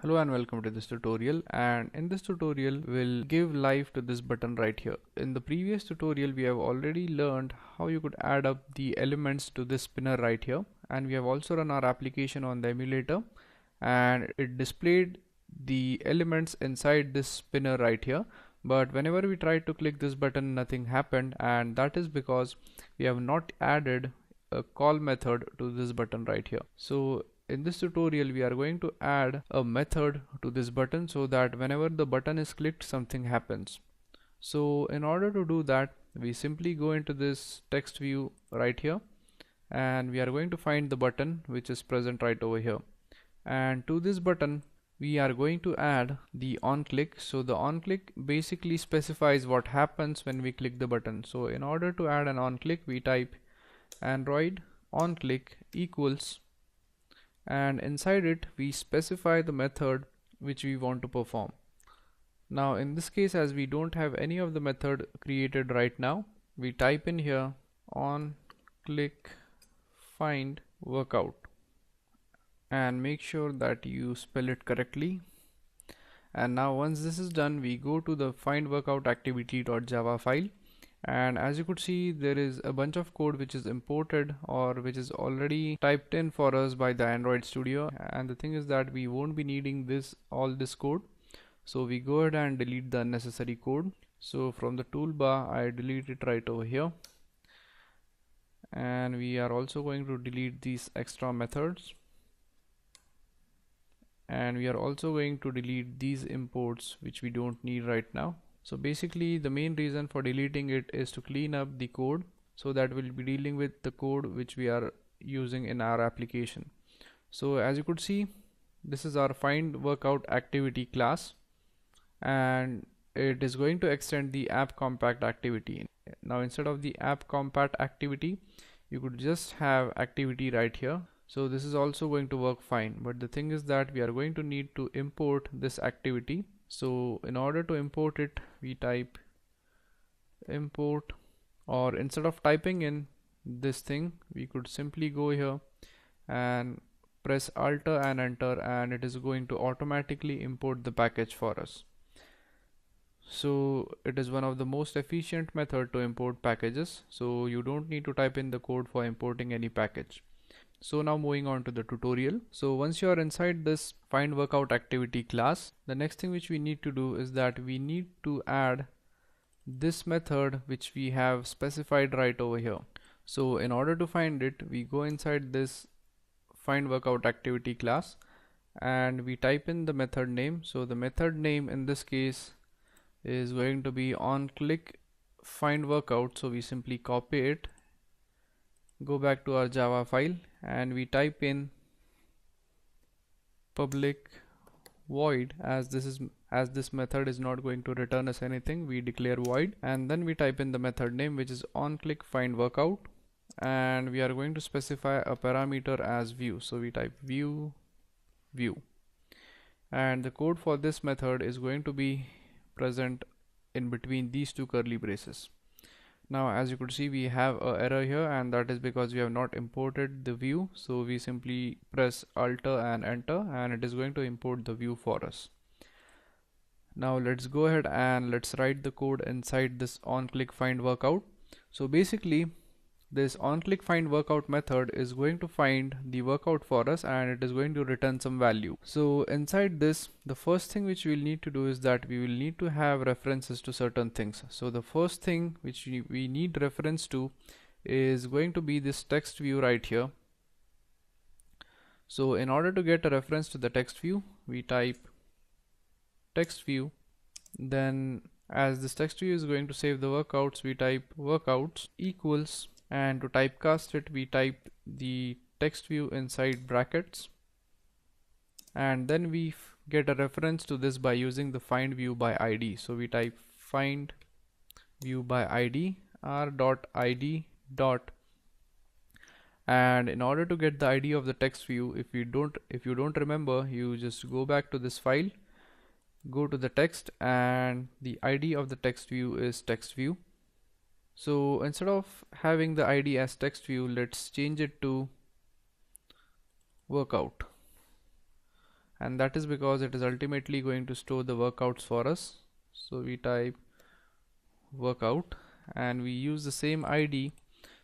Hello and welcome to this tutorial, and in this tutorial we'll give life to this button right here. In the previous tutorial we have already learned how you could add up the elements to this spinner right here, and we have also run our application on the emulator and it displayed the elements inside this spinner right here. But whenever we tried to click this button, nothing happened, and that is because we have not added a call method to this button right here. So in this tutorial we are going to add a method to this button so that whenever the button is clicked, something happens. So in order to do that, we simply go into this text view right here, and we are going to find the button which is present right over here, and to this button we are going to add the on click. So the on click basically specifies what happens when we click the button. So in order to add an on click, we type android on click equals, and inside it we specify the method which we want to perform. Now in this case, as we don't have any of the method created right now, we type in here on click find workout and make sure that you spell it correctly. And now once this is done, we go to the find workout activity.java file, and as you could see, there is a bunch of code which is imported or which is already typed in for us by the Android Studio. And the thing is that we won't be needing all this code, so we go ahead and delete the unnecessary code. So from the toolbar I delete it right over here, and we are also going to delete these extra methods, and we are also going to delete these imports which we don't need right now. So basically the main reason for deleting it is to clean up the code, so that we'll be dealing with the code which we are using in our application. So as you could see, this is our find workout activity class, and it is going to extend the app compact activity. Now instead of the app compact activity, you could just have activity right here. So this is also going to work fine, but the thing is that we are going to need to import this activity. So in order to import it, we type import, or instead of typing in this thing, we could simply go here and press Alt and enter, and it is going to automatically import the package for us. So it is one of the most efficient method to import packages, so you don't need to type in the code for importing any package. So now moving on to the tutorial. So once you are inside this find workout activity class, the next thing which we need to do is that we need to add this method which we have specified right over here. So in order to find it, we go inside this find workout activity class and we type in the method name. So the method name in this case is going to be on click find workout. So we simply copy it, go back to our Java file, and we type in public void. As this method is not going to return us anything, we declare void, and then we type in the method name which is on click find workout, and we are going to specify a parameter as view. So we type view, and the code for this method is going to be present in between these two curly braces. Now as you could see, we have an error here, and that is because we have not imported the view. So we simply press Alt and enter, and it is going to import the view for us. Now let's go ahead and let's write the code inside this on click find workout. So basically this on click find workout method is going to find the workout for us, and it is going to return some value. So inside this, the first thing which we'll need to do is that we will need to have references to certain things. So the first thing which we need reference to is going to be this text view right here. So in order to get a reference to the text view, we type text view, then as this text view is going to save the workouts, we type workouts equals, and to typecast it, we type the text view inside brackets, and then we get a reference to this by using the find view by ID. So we type find view by ID r.id dot, and in order to get the ID of the text view, if you don't remember, you just go back to this file, go to the text, and the ID of the text view is text view. So instead of having the ID as text view, let's change it to workout. and that is because it is ultimately going to store the workouts for us. So we type workout and we use the same ID,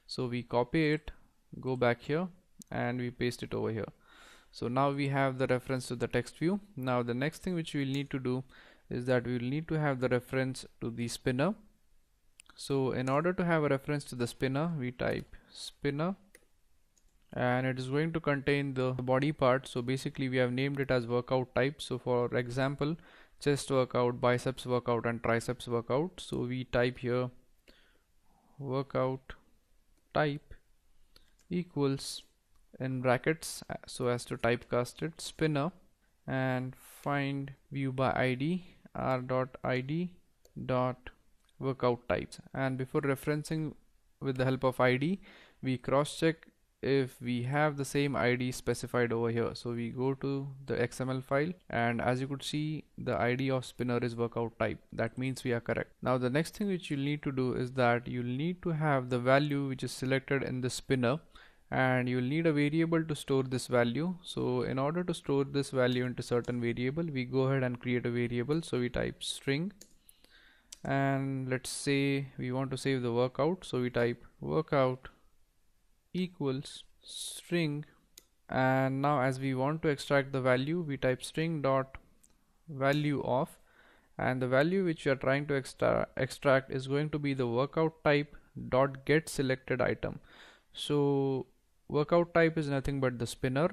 so we copy it, go back here, and we paste it over here. So now we have the reference to the text view. Now the next thing which we will need to do is that we will need to have the reference to the spinner. So in order to have a reference to the spinner, we type spinner, and it is going to contain the body part. So basically we have named it as workout type. So for example, chest workout, biceps workout, and triceps workout. So we type here workout type equals, in brackets so as to typecast it, spinner, and find view by id r.id dot workout types. And before referencing with the help of id, we cross check if we have the same ID specified over here. So we go to the XML file, and as you could see, the ID of spinner is workout type. That means we are correct. Now the next thing which you'll need to do is that you'll need to have the value which is selected in the spinner, and you'll need a variable to store this value. So in order to store this value into certain variable, we go ahead and create a variable. So we type string, and let's say we want to save the workout, so we type workout equals string, and now as we want to extract the value, we type string dot value of, and the value which we are trying to extract is going to be the workout type dot get selected item. So workout type is nothing but the spinner.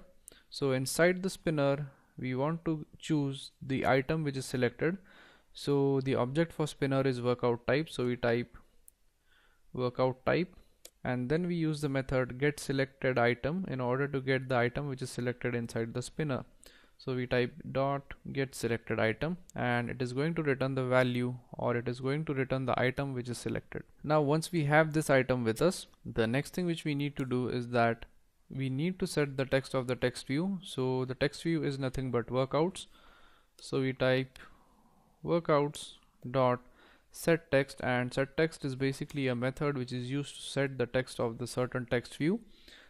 So inside the spinner we want to choose the item which is selected. So the object for spinner is workout type, so we type workout type, and then we use the method get selected item in order to get the item which is selected inside the spinner. So we type dot get selected item, and it is going to return the value, or it is going to return the item which is selected. Now once we have this item with us, the next thing which we need to do is that we need to set the text of the text view. So the text view is nothing but workouts, so we type workouts dot set text, and set text is basically a method which is used to set the text of the certain text view.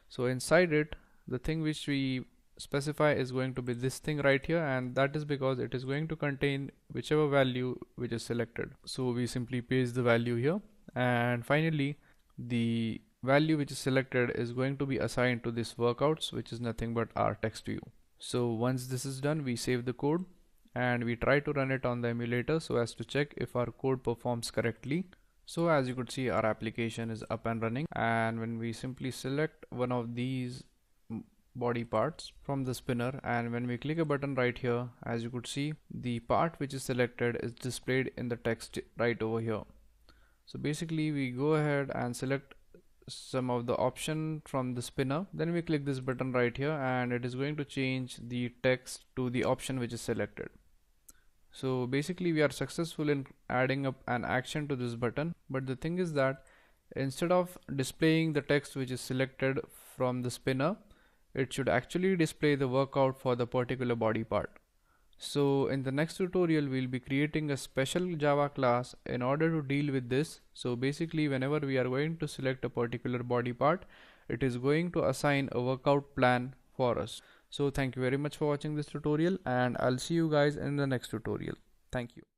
So inside it, the thing which we specify is going to be this thing right here, and that is because it is going to contain whichever value which is selected. So we simply paste the value here, and finally the value which is selected is going to be assigned to this workouts, which is nothing but our text view. So once this is done, we save the code and we try to run it on the emulator so as to check if our code performs correctly. So as you could see, our application is up and running, and when we simply select one of these body parts from the spinner, and when we click a button right here, as you could see, the part which is selected is displayed in the text right over here. So basically we go ahead and select some of the option from the spinner, then we click this button right here, and it is going to change the text to the option which is selected. So basically we are successful in adding up an action to this button, but the thing is that instead of displaying the text which is selected from the spinner, it should actually display the workout for the particular body part. So in the next tutorial we'll be creating a special Java class in order to deal with this. So basically whenever we are going to select a particular body part, it is going to assign a workout plan for us. So thank you very much for watching this tutorial, and I'll see you guys in the next tutorial. Thank you.